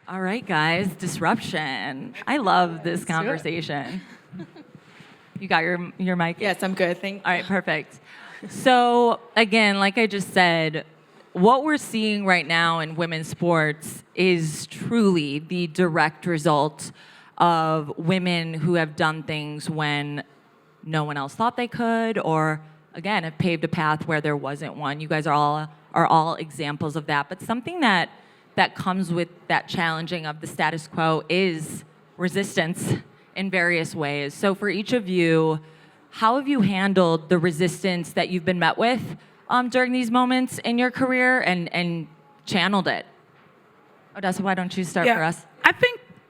All right, guys, disruption. I love this conversation. You got your mic? Yes, I'm good. Thank you. All right, perfect. So again, like I just said, what we're seeing right now in women's sports is truly the direct result of women who have done things when no one else thought they could, or again, have paved a path where there wasn't one. You guys are all examples of that. But something that comes with that challenging of the status quo is resistance in various ways. So for each of you, how have you handled the resistance that you've been met with during these moments in your career and channeled it? Odessa, why don't you start for us?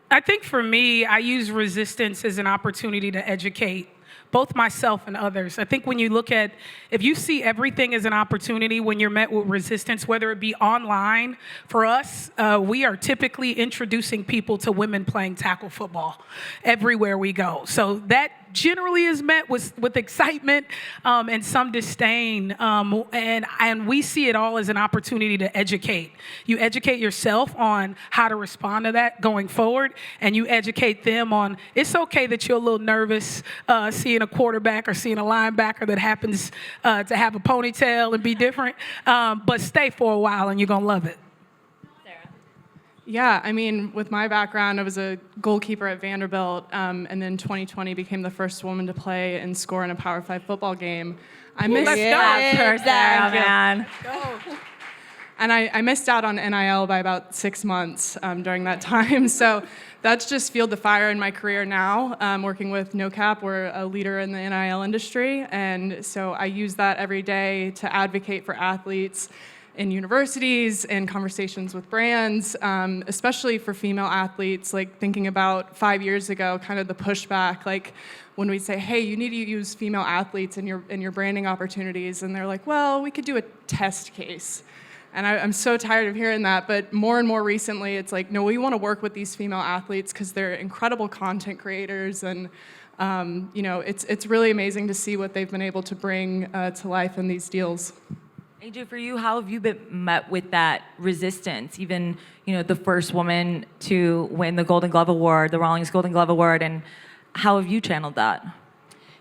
I think for me, I use resistance as an opportunity to educate both myself and others. I think when you look at, if you see everything as an opportunity when you're met with resistance, whether it be online, for us, we are typically introducing people to women playing tackle football everywhere we go. So that generally is met with excitement and some disdain, and we see it all as an opportunity to educate. You educate yourself on how to respond to that going forward, and you educate them on it's okay that you're a little nervous seeing a quarterback or seeing a linebacker that happens to have a ponytail and be different, but stay for a while and you're gonna love it. Yeah, I mean, with my background, I was a goalkeeper at Vanderbilt, and then 2020 became the first woman to play and score in a Power 5 football game. I missed Man. And I missed out on NIL by about 6 months during that time. So that's just fueled the fire in my career now. Working with NoCap, we're a leader in the NIL industry, and so I use that every day to advocate for athletes in universities and conversations with brands, especially for female athletes, like thinking about 5 years ago, kind of the pushback, like when we say, hey, you need to use female athletes in your branding opportunities, and they're like, well, we could do a test case. And I'm so tired of hearing that, but more and more recently, it's like, no, we want to work with these female athletes because they're incredible content creators, and it's really amazing to see what they've been able to bring to life in these deals. AJ, for you, how have you been met with that resistance? Even, the first woman to win the Golden Glove Award, the Rawlings Gold Glove Award, and how have you channeled that?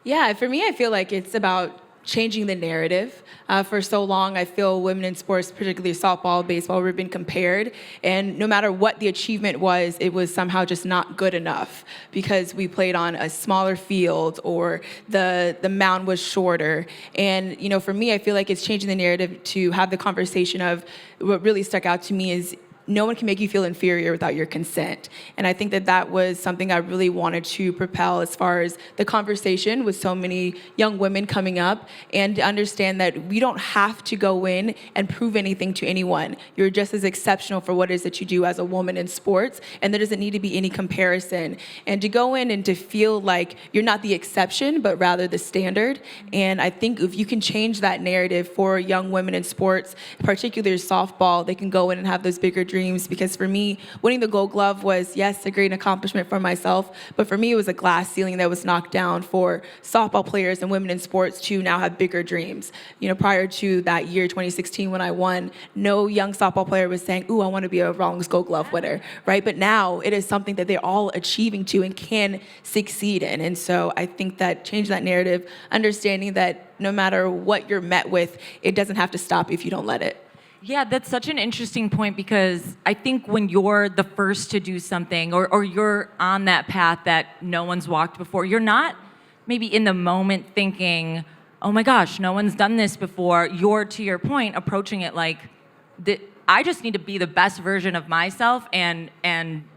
Yeah, for me, I feel like it's about changing the narrative. For so long, I feel women in sports, particularly softball, baseball, we've been compared. And no matter what the achievement was, it was somehow just not good enough because we played on a smaller field or the mound was shorter. And, for me, I feel like it's changing the narrative to have the conversation of what really stuck out to me is no one can make you feel inferior without your consent. And I think that was something I really wanted to propel as far as the conversation with so many young women coming up, and to understand that we don't have to go in and prove anything to anyone. You're just as exceptional for what it is that you do as a woman in sports, and there doesn't need to be any comparison. And to go in and to feel like you're not the exception, but rather the standard. And I think if you can change that narrative for young women in sports, particularly softball, they can go in and have those bigger dreams, because for me, winning the Gold Glove was, yes, a great accomplishment for myself, but for me, it was a glass ceiling that was knocked down for softball players and women in sports to now have bigger dreams. Prior to that year, 2016, when I won, no young softball player was saying, ooh, I want to be a Rawlings Gold Glove winner, right? But now it is something that they're all achieving to and can succeed in. And so I think that changing that narrative, understanding that no matter what you're met with, it doesn't have to stop if you don't let it. Yeah, that's such an interesting point, because I think when you're the first to do something, or you're on that path that no one's walked before, you're not maybe in the moment thinking, oh my gosh, no one's done this before. You're, to your point, approaching it like, I just need to be the best version of myself, and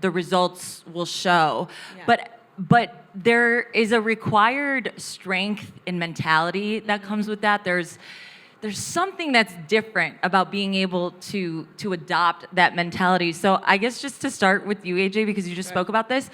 the results will show. Yeah. But there is a required strength and mentality that comes with that. There's something that's different about being able to adopt that mentality. So I guess just to start with you, AJ, because you just spoke about this,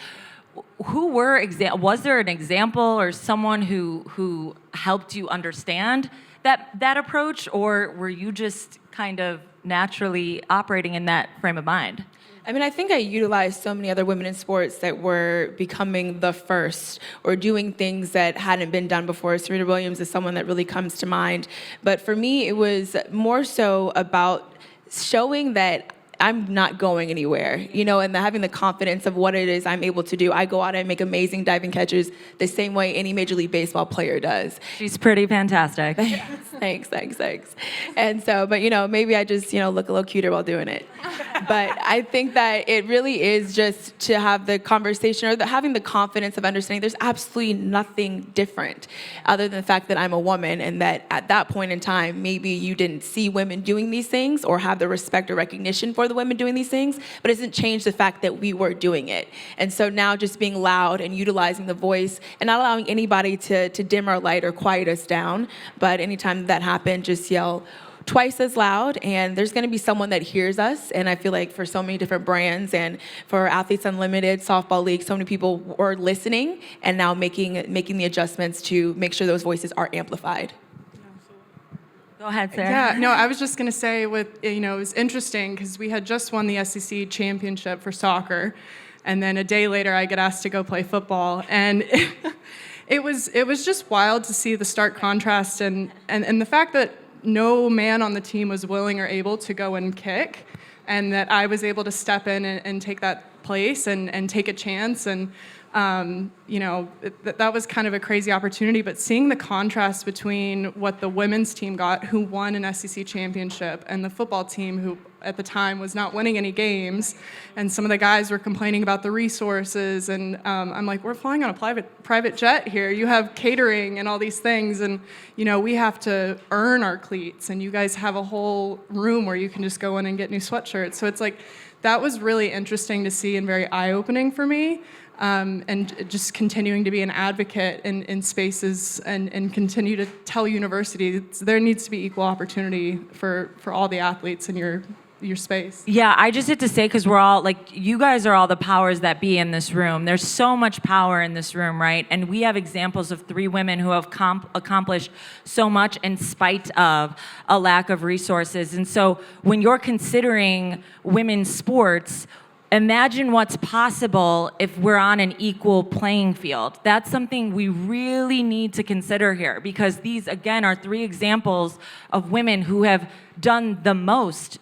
was there an example or someone who helped you understand that approach, or were you just kind of naturally operating in that frame of mind? I mean, I think I utilized so many other women in sports that were becoming the first or doing things that hadn't been done before. Serena Williams is someone that really comes to mind. But for me, it was more so about showing that I'm not going anywhere, you know, and having the confidence of what it is I'm able to do. I go out and make amazing diving catches the same way any Major League Baseball player does. She's pretty fantastic. Thanks. And so, but, you know, maybe I just, you know, look a little cuter while doing it. But I think that it really is just to have the conversation or having the confidence of understanding there's absolutely nothing different other than the fact that I'm a woman, and that at that point in time, maybe you didn't see women doing these things or have the respect or recognition for the women doing these things, but it doesn't change the fact that we were doing it. And so now just being loud and utilizing the voice and not allowing anybody to dim our light or quiet us down, but anytime that happens, just yell twice as loud, and there's going to be someone that hears us. And I feel like for so many different brands and for Athletes Unlimited, Softball League, so many people were listening and now making the adjustments to make sure those voices are amplified. Go ahead, Sarah. Yeah, no, I was just going to say it was interesting because we had just won the SEC championship for soccer, and then a day later I get asked to go play football, and it was just wild to see the stark contrast and the fact that no man on the team was willing or able to go and kick, and that I was able to step in and take that place and take a chance. And that was kind of a crazy opportunity, but seeing the contrast between what the women's team got, who won an SEC championship, and the football team, who at the time was not winning any games, and some of the guys were complaining about the resources, and I'm like, we're flying on a private jet here. You have catering and all these things, and we have to earn our cleats, and you guys have a whole room where you can just go in and get new sweatshirts. So it's like, that was really interesting to see and very eye-opening for me. And just continuing to be an advocate in spaces and continue to tell universities there needs to be equal opportunity for all the athletes in your space. Yeah, I just had to say, because we're all, you guys are all the powers that be in this room. There's so much power in this room, right? And we have examples of 3 women who have accomplished so much in spite of a lack of resources. And so when you're considering women's sports, imagine what's possible if we're on an equal playing field. That's something we really need to consider here, because these, again, are 3 examples of women who have done the most,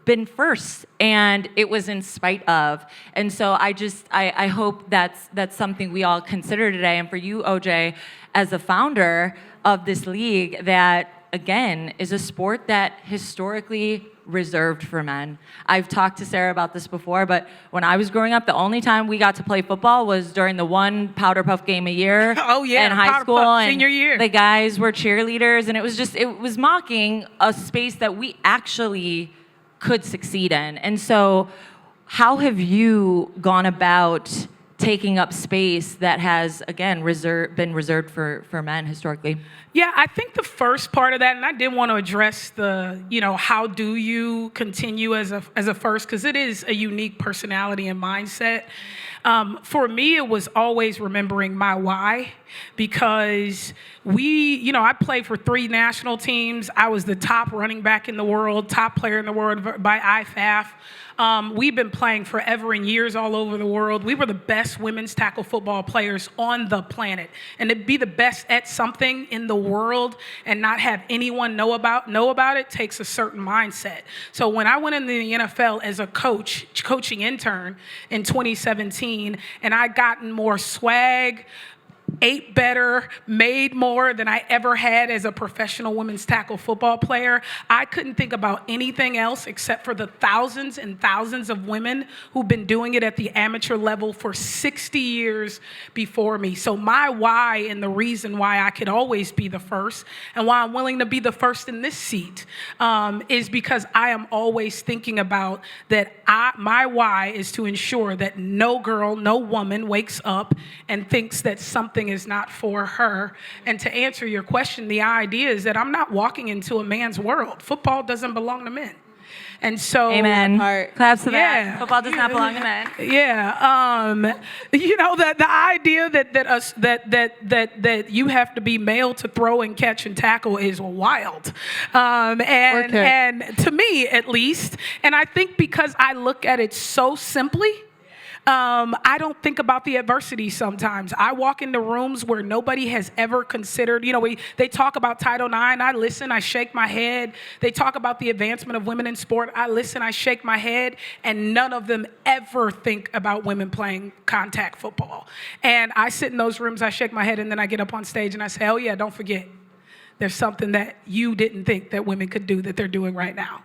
been first, and it was in spite of. And so I hope that's something we all consider today. And for you, OJ, as a founder of this league that, again, is a sport that historically reserved for men. I've talked to Sarah about this before, but when I was growing up, the only time we got to play football was during the one powder puff game a year. Oh yeah, in high powder school, puff, and senior year. the guys were cheerleaders, and it was mocking a space that we actually could succeed in. And so, how have you gone about taking up space that has, again, been reserved for men historically? Yeah, I think the first part of that, and I did want to address the, how do you continue as a first, because it is a unique personality and mindset. For me, it was always remembering my why, because I played for 3 national teams. I was the top running back in the world, top player in the world by IFAF. We've been playing forever and years all over the world. We were the best women's tackle football players on the planet. And to be the best at something in the world and not have anyone know about it takes a certain mindset. So when I went into the NFL as a coaching intern in 2017, and I gotten more swag, ate better, made more than I ever had as a professional women's tackle football player, I couldn't think about anything else except for the thousands and thousands of women who've been doing it at the amateur level for 60 years before me. So my why, and the reason why I could always be the first, and why I'm willing to be the first in this seat, is because I am always thinking about that. My why is to ensure that no girl, no woman wakes up and thinks that something is not for her. And to answer your question, the idea is that I'm not walking into a man's world. Football doesn't belong to men. And so, amen. Claps to yeah. that. Football does not belong to men. Yeah, the idea that you have to be male to throw and catch and tackle is wild, and to me at least. And I think because I look at it so simply, I don't think about the adversity sometimes. I walk into rooms where nobody has ever considered, they talk about Title IX, I listen, I shake my head. They talk about the advancement of women in sport, I listen, I shake my head, and none of them ever think about women playing contact football. And I sit in those rooms, I shake my head, and then I get up on stage and I say, oh yeah, don't forget, there's something that you didn't think that women could do that they're doing right now.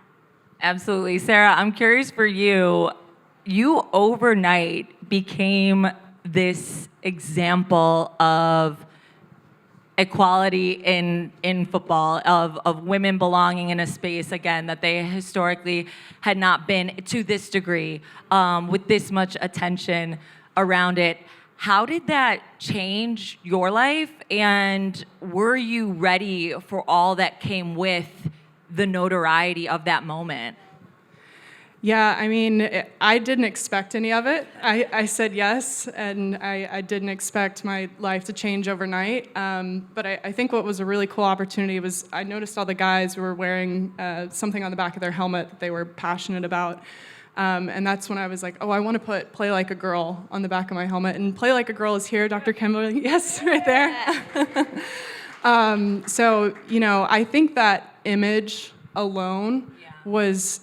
Absolutely. Sarah, I'm curious for you. You overnight became this example of equality in football, of women belonging in a space, again, that they historically had not been to this degree, with this much attention around it. How did that change your life? And were you ready for all that came with the notoriety of that moment? Yeah, I mean, I didn't expect any of it. I said yes, and I didn't expect my life to change overnight. But I think what was a really cool opportunity was I noticed all the guys were wearing something on the back of their helmet that they were passionate about. And that's when I was like, oh, I want to put "Play Like a Girl" on the back of my helmet. And "Play Like a Girl" is here, Dr. Kimberly. Yes, right there. So, I think that image alone was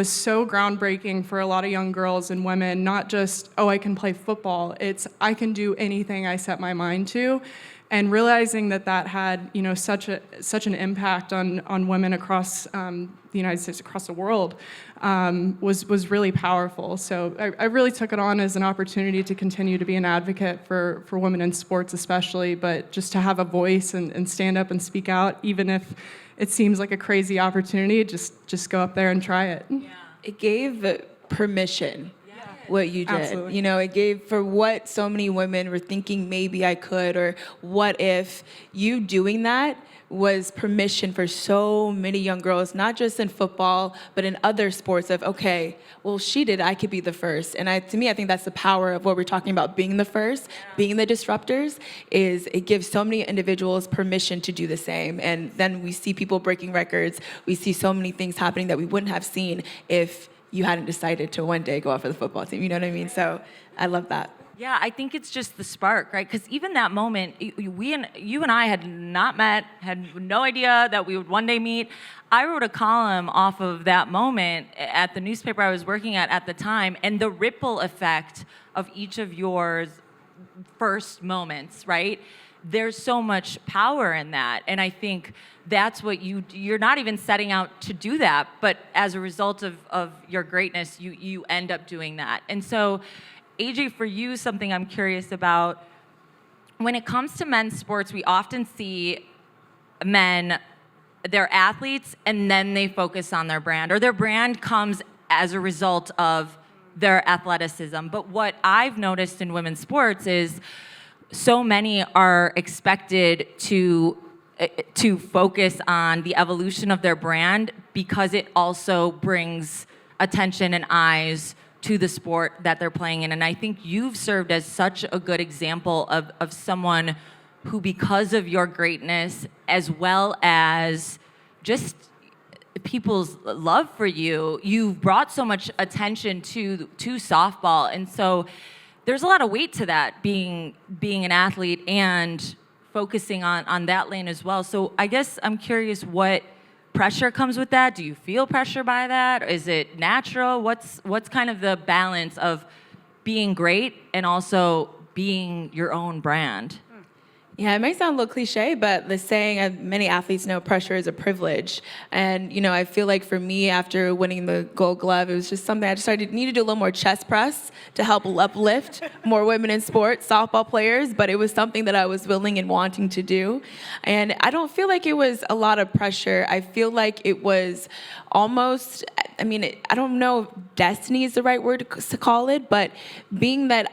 so groundbreaking for a lot of young girls and women, not just, oh, I can play football. It's, I can do anything I set my mind to. And realizing that had, such an impact on women across the United States, across the world, was really powerful. So I really took it on as an opportunity to continue to be an advocate for women in sports especially, but just to have a voice and stand up and speak out, even if it seems like a crazy opportunity, just go up there and try it. Yeah. It gave permission. What you did. Absolutely. It gave for what so many women were thinking maybe I could, or what if. You doing that was permission for so many young girls, not just in football, but in other sports of, okay, well, she did, I could be the first. And to me, I think that's the power of what we're talking about, being the first, being the disruptors, is it gives so many individuals permission to do the same. And then we see people breaking records. We see so many things happening that we wouldn't have seen if you hadn't decided to one day go out for the football team. You know what I mean? So I love that. Yeah, I think it's just the spark, right? Because even that moment, you and I had not met, had no idea that we would one day meet. I wrote a column off of that moment at the newspaper I was working at the time, and the ripple effect of each of your first moments, right? There's so much power in that. And I think that's what you're not even setting out to do that, but as a result of your greatness, you end up doing that. And so, AJ, for you, something I'm curious about, when it comes to men's sports, we often see men, they're athletes, and then they focus on their brand, or their brand comes as a result of their athleticism. But what I've noticed in women's sports is so many are expected to focus on the evolution of their brand because it also brings attention and eyes to the sport that they're playing in. And I think you've served as such a good example of someone who, because of your greatness, as well as just people's love for you, you've brought so much attention to softball. And so there's a lot of weight to that, being an athlete and focusing on that lane as well. So I guess I'm curious what pressure comes with that. Do you feel pressure by that? Is it natural? What's kind of the balance of being great and also being your own brand? Yeah, it may sound a little cliche, but the saying, many athletes know, pressure is a privilege. And, I feel like for me, after winning the Gold Glove, it was just something I decided I needed to do a little more chest press to help uplift more women in sports, softball players, but it was something that I was willing and wanting to do. And I don't feel like it was a lot of pressure. I feel like it was almost, I don't know if destiny is the right word to call it, but being that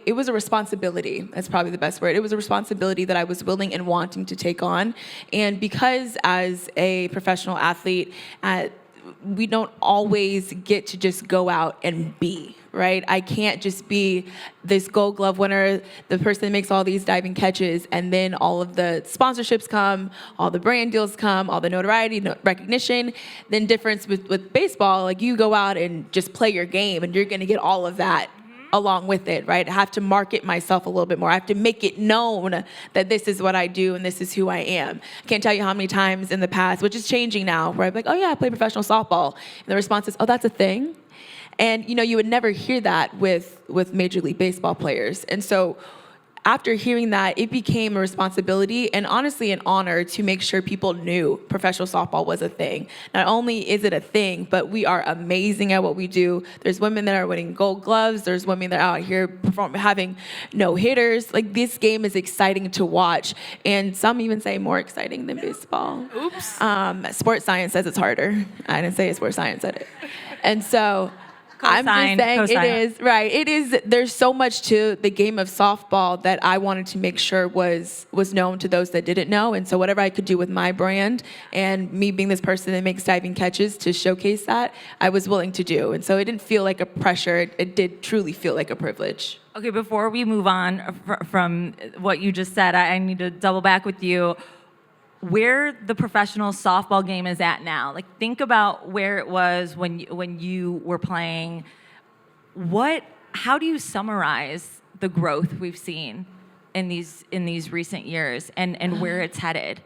it was a responsibility. That's probably the best word. It was a responsibility that I was willing and wanting to take on. And because as a professional athlete, we don't always get to just go out and be, right? I can't just be this Gold Glove winner, the person that makes all these diving catches, and then all of the sponsorships come, all the brand deals come, all the notoriety, recognition. Then difference with baseball, like you go out and just play your game and you're gonna get all of that along with it, right? I have to market myself a little bit more. I have to make it known that this is what I do and this is who I am. I can't tell you how many times in the past, which is changing now, where I'm like, oh yeah, I play professional softball. And the response is, oh, that's a thing? And you would never hear that with Major League Baseball players. And so after hearing that, it became a responsibility and honestly an honor to make sure people knew professional softball was a thing. Not only is it a thing, but we are amazing at what we do. There's women that are winning gold gloves. There's women that are out here having no-hitters. Like, this game is exciting to watch. And some even say more exciting than baseball. Oops. Sports science says it's harder. I didn't say it, sports science said it. And so I'm just Co-signed, saying co-signed. it is, right. It is, there's so much to the game of softball that I wanted to make sure was known to those that didn't know. And so whatever I could do with my brand and me being this person that makes diving catches to showcase that, I was willing to do. And so it didn't feel like a pressure. It did truly feel like a privilege. Okay, before we move on from what you just said, I need to double back with you. Where the professional softball game is at now. Like, think about where it was when you were playing. How do you summarize the growth we've seen in these recent years and where it's headed?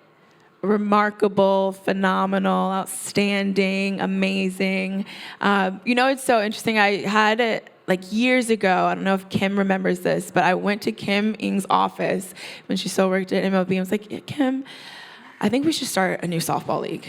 Remarkable, phenomenal, outstanding, amazing. It's so interesting. I had it like years ago. I don't know if Kim remembers this, but I went to Kim Ng's office when she still worked at MLB. I was like, yeah, Kim, I think we should start a new softball league.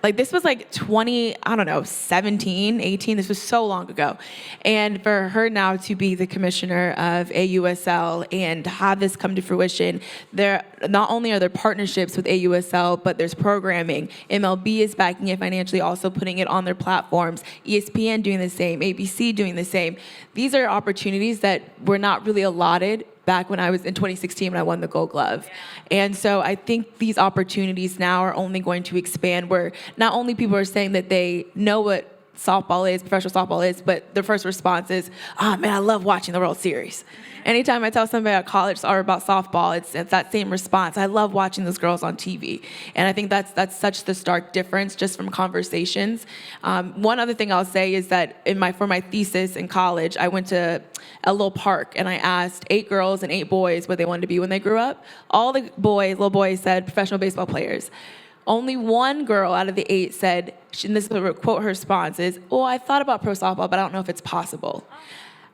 Like, this was like 17, 18. This was so long ago. And for her now to be the commissioner of AUSL and have this come to fruition, there not only are there partnerships with AUSL, but there's programming. MLB is backing it financially, also putting it on their platforms. ESPN doing the same, ABC doing the same. These are opportunities that were not really allotted back when I was in 2016 when I won the Gold Glove. And so I think these opportunities now are only going to expand, where not only people are saying that they know what softball is, professional softball is, but their first response is, oh man, I love watching the World Series. Anytime I tell somebody at college or about softball, it's that same response. I love watching those girls on TV. And I think that's such the stark difference just from conversations. One other thing I'll say is that for my thesis in college, I went to a little park and I asked 8 girls and 8 boys what they wanted to be when they grew up. All the little boys said professional baseball players. Only one girl out of the 8 said, and this is a quote her response is, oh, I thought about pro softball, but I don't know if it's possible.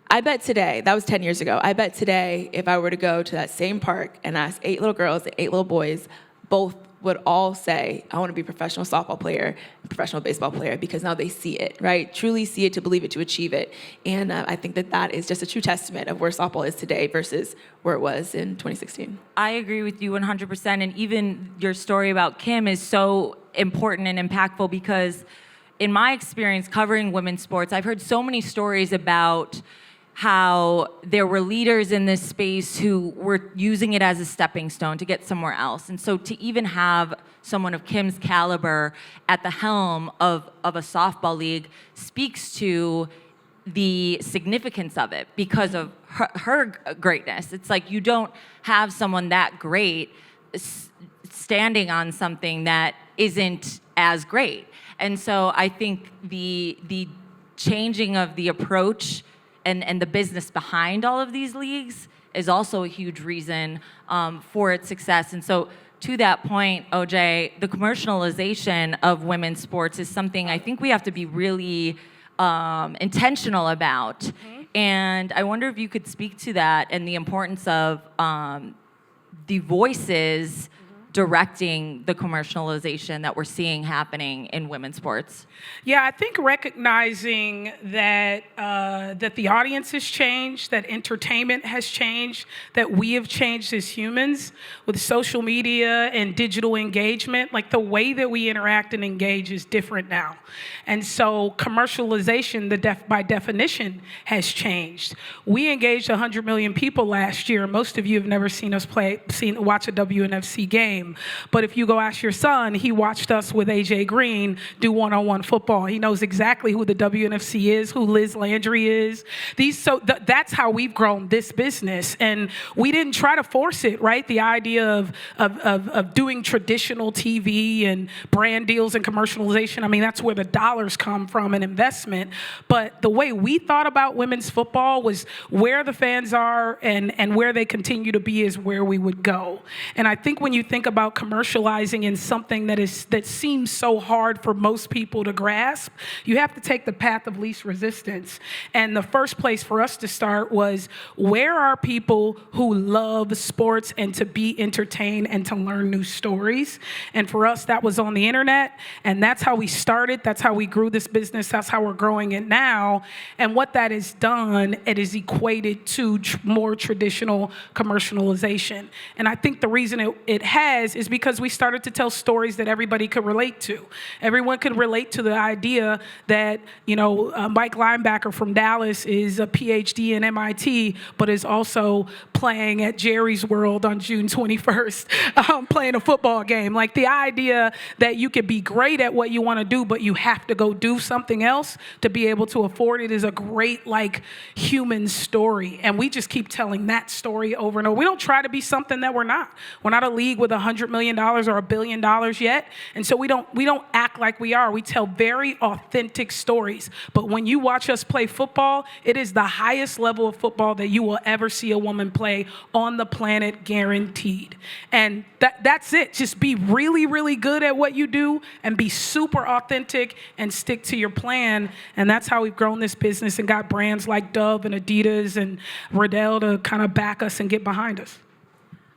I bet today, that was 10 years ago, I bet today if I were to go to that same park and ask 8 little girls and 8 little boys, both would all say, I want to be a professional softball player, professional baseball player, because now they see it, right? Truly see it, to believe it, to achieve it. And I think that is just a true testament of where softball is today versus where it was in 2016. I agree with you 100%. And even your story about Kim is so important and impactful because in my experience covering women's sports, I've heard so many stories about how there were leaders in this space who were using it as a stepping stone to get somewhere else. And so to even have someone of Kim's caliber at the helm of a softball league speaks to the significance of it because of her greatness. It's like you don't have someone that great standing on something that isn't as great. And so I think the changing of the approach and the business behind all of these leagues is also a huge reason for its success. And so to that point, OJ, the commercialization of women's sports is something I think we have to be really intentional about. Mm-hmm. And I wonder if you could speak to that and the importance of the voices directing the commercialization that we're seeing happening in women's sports? Yeah, I think recognizing that that the audience has changed, that entertainment has changed, that we have changed as humans with social media and digital engagement. Like the way that we interact and engage is different now. And so commercialization, by definition, has changed. We engaged 100 million people last year. Most of you have never seen us watch a WNFC game. game. But if you go ask your son, he watched us with AJ Green do one-on-one football. He knows exactly who the WNFC is, who Liz Landry is. That's how we've grown this business. And we didn't try to force it, right? The idea of doing traditional TV and brand deals and commercialization, I mean, that's where the dollars come from and investment. But the way we thought about women's football was where the fans are and where they continue to be is where we would go. And I think when you think about commercializing in something that seems so hard for most people to grasp, you have to take the path of least resistance. And the first place for us to start was, where are people who love sports and to be entertained and to learn new stories? And for us, that was on the internet, and that's how we started. That's how we grew this business. That's how we're growing it now. And what that has done, it is equated to more traditional commercialization. And I think the reason it has is because we started to tell stories that everybody could relate to. Everyone could relate to the idea that, Mike Linebacker from Dallas is a PhD in MIT, but is also playing at Jerry's World on June 21st, playing a football game. Like, the idea that you could be great at what you want to do, but you have to go do something else to be able to afford it, is a great, human story. And we just keep telling that story over and over. We don't try to be something that we're not. We're not a league with $100 million or $1 billion yet. And so we don't act like we are. We tell very authentic stories. But when you watch us play football, it is the highest level of football that you will ever see a woman play on the planet, guaranteed. And that's it. Just be really, really good at what you do and be super authentic and stick to your plan. And that's how we've grown this business and got brands like Dove and Adidas and Riddell to kind of back us and get behind us.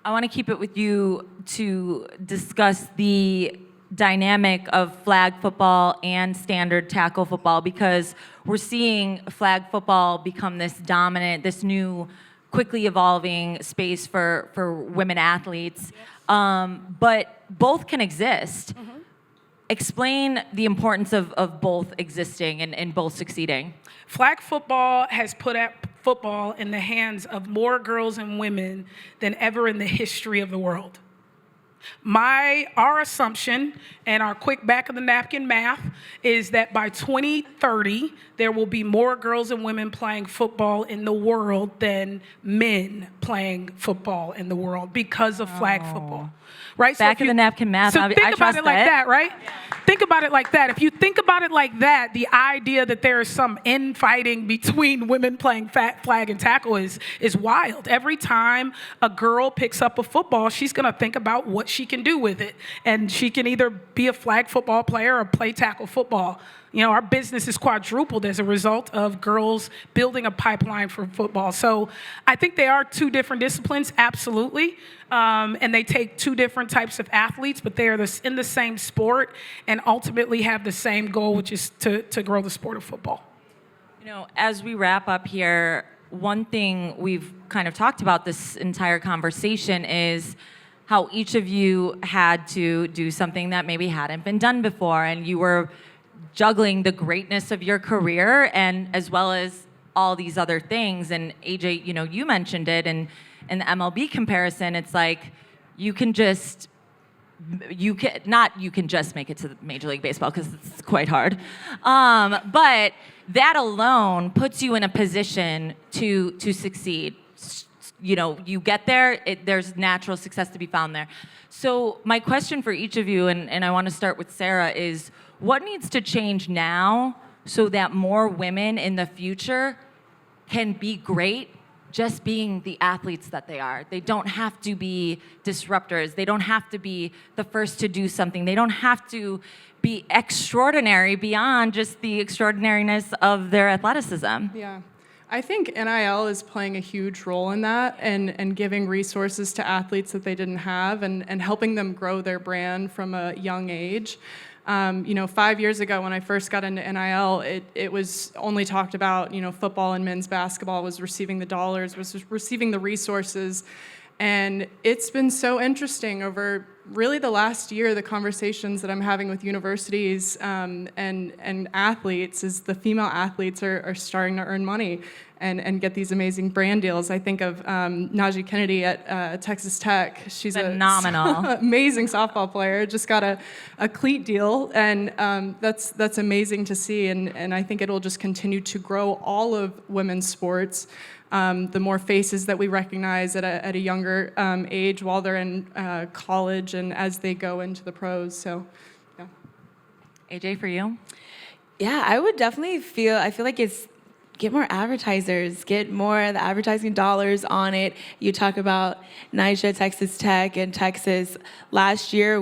I want to keep it with you to discuss the dynamic of flag football and standard tackle football, because we're seeing flag football become this dominant, this new, quickly evolving space for women athletes. But both can exist. Mm-hmm. Explain the importance of both existing and both succeeding. Flag football has put football in the hands of more girls and women than ever in the history of the world. Our assumption and our quick back of the napkin math is that by 2030, there will be more girls and women playing football in the world than men playing football in the world because of flag football. Right? Back of the napkin math. So think about it like that, right? Yeah. Think about it like that. If you think about it like that, the idea that there is some infighting between women playing flag and tackle is wild. Every time a girl picks up a football, she's going to think about what she can do with it. And she can either be a flag football player or play tackle football. Our business is quadrupled as a result of girls building a pipeline for football. So I think they are two different disciplines, absolutely. And they take two different types of athletes, but they are in the same sport and ultimately have the same goal, which is to grow the sport of football. As we wrap up here, one thing we've kind of talked about this entire conversation is how each of you had to do something that maybe hadn't been done before, and you were juggling the greatness of your career and as well as all these other things. And AJ, you mentioned it, and in the MLB comparison, it's like you can just make it to Major League Baseball, because it's quite hard. But that alone puts you in a position to succeed. You get there, there's natural success to be found there. So my question for each of you, and I want to start with Sarah, is what needs to change now so that more women in the future can be great just being the athletes that they are? They don't have to be disruptors. They don't have to be the first to do something. They don't have to be extraordinary beyond just the extraordinariness of their athleticism. Yeah. I think NIL is playing a huge role in that, and giving resources to athletes that they didn't have, and helping them grow their brand from a young age. 5 years ago when I first got into NIL, it was only talked about, football and men's basketball was receiving the dollars, was receiving the resources. And it's been so interesting over really the last year, the conversations that I'm having with universities and athletes is the female athletes are starting to earn money and get these amazing brand deals. I think of Najee Kennedy at Texas Tech. She's Phenomenal. Amazing softball player. Just got a cleat deal, and that's amazing to see. And I think it'll just continue to grow all of women's sports. The more faces that we recognize at a younger age while they're in college and as they go into the pros. So, yeah. AJ, for you? Yeah, I would definitely I feel like it's get more advertisers, get more of the advertising dollars on it. You talk about Nyjah, Texas Tech, and Texas last year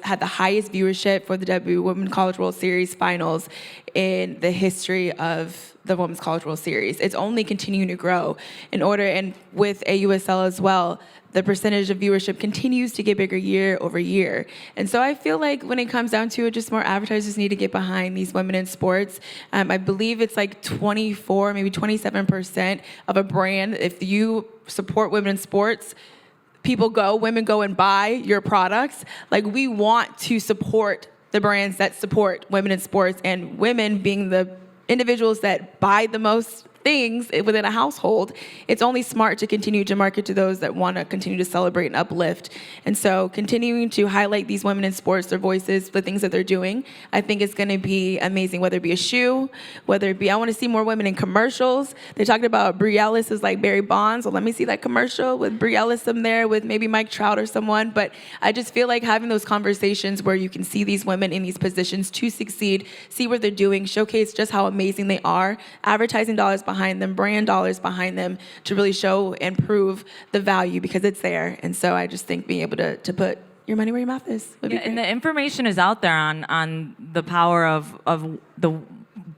had the highest viewership for the W Women's College World Series finals in the history of the Women's College World Series. It's only continuing to grow and with AUSL as well, the percentage of viewership continues to get bigger year over year. And so I feel like when it comes down to it, just more advertisers need to get behind these women in sports. I believe it's like 24, maybe 27% of a brand. If you support women in sports, women go and buy your products. Like, we want to support the brands that support women in sports, and women being the individuals that buy the most things within a household. It's only smart to continue to market to those that want to continue to celebrate and uplift. And so continuing to highlight these women in sports, their voices, the things that they're doing, I think it's going to be amazing, whether it be a shoe, whether it be, I want to see more women in commercials. They talked about Brie Ellis is like Barry Bonds. Well, let me see that commercial with Brie Ellis in there with maybe Mike Trout or someone. But I just feel like having those conversations where you can see these women in these positions to succeed, see what they're doing, showcase just how amazing they are, advertising dollars behind them, brand dollars behind them to really show and prove the value, because it's there. And so I just think being able to put your money where your mouth is would be great. And the information is out there on the power of the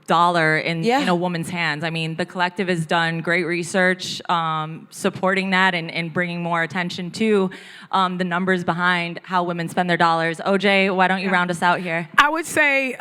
dollar in a woman's hands. I mean, the collective has done great research supporting that and bringing more attention to the numbers behind how women spend their dollars. OJ, why don't you round us out here? I would say,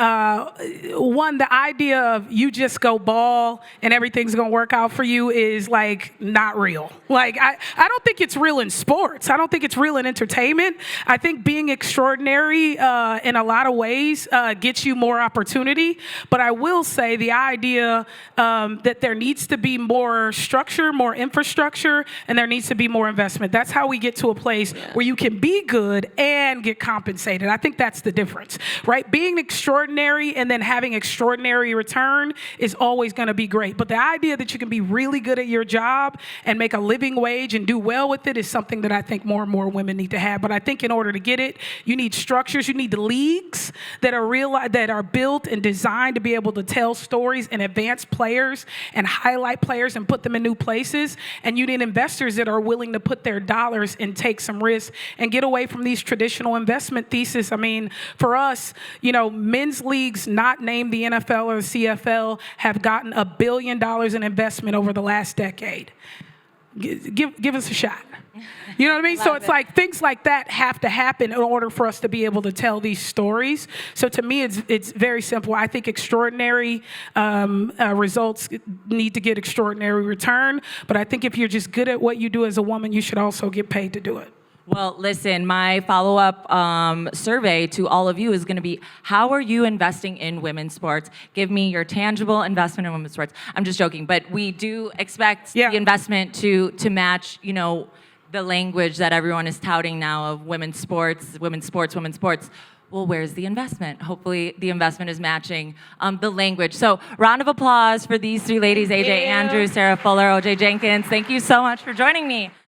one, the idea of you just go ball and everything's going to work out for you is like not real. Like, I don't think it's real in sports. I don't think it's real in entertainment. I think being extraordinary in a lot of ways gets you more opportunity. But I will say the idea that there needs to be more structure, more infrastructure, and there needs to be more investment. That's how we get to a place where you can be good and get compensated. I think that's the difference, right? Being extraordinary and then having extraordinary return is always going to be great. But the idea that you can be really good at your job and make a living wage and do well with it is something that I think more and more women need to have. But I think in order to get it, you need structures. You need the leagues that are built and designed to be able to tell stories and advance players and highlight players and put them in new places. And you need investors that are willing to put their dollars and take some risks and get away from these traditional investment theses. I mean, for us, men's leagues not named the NFL or the CFL have gotten $1 billion in investment over the last decade. Give us a shot. You know what I mean? So it's like things like that have to happen in order for us to be able to tell these stories. So to me, it's very simple. I think extraordinary results need to get extraordinary return. But I think if you're just good at what you do as a woman, you should also get paid to do it. Well, listen, my follow-up survey to all of you is going to be, how are you investing in women's sports? Give me your tangible investment in women's sports. I'm just joking, but we do expect the investment to match, the language that everyone is touting now of women's sports, women's sports, women's sports. Well, where's the investment? Hopefully the investment is matching the language. So round of applause for these three ladies, AJ Andrews, Sarah Fuller, OJ Jenkins. Thank you so much for joining me.